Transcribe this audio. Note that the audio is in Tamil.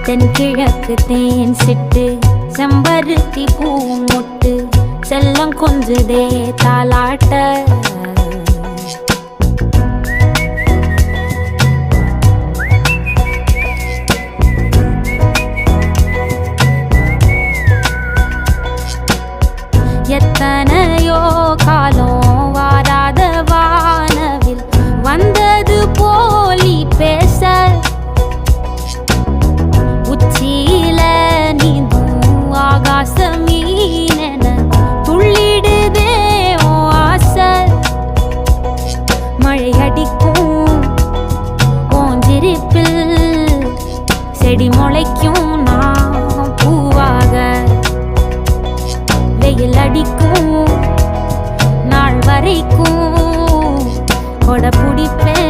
தென்கிழக்கு தேன் சிட்டு செம்பருத்தி பூ முட்டு செல்லம் கொஞ்சுதே தாலாட்ட எத்தனையோ காலம் வாராத வானவில் வந்தது போலி பேச உச்சியில நீந்தும் ஆகாச மீனென துள்ளிடுதே ஓ ஆசை மழை அடிக்கும் ஓஞ்சிருப்பில் செடி முளைக்கும் நான் பூவாக வெயில் அடிக்கும் நாள் வரைக்கும் கொடை பிடிப்பேன்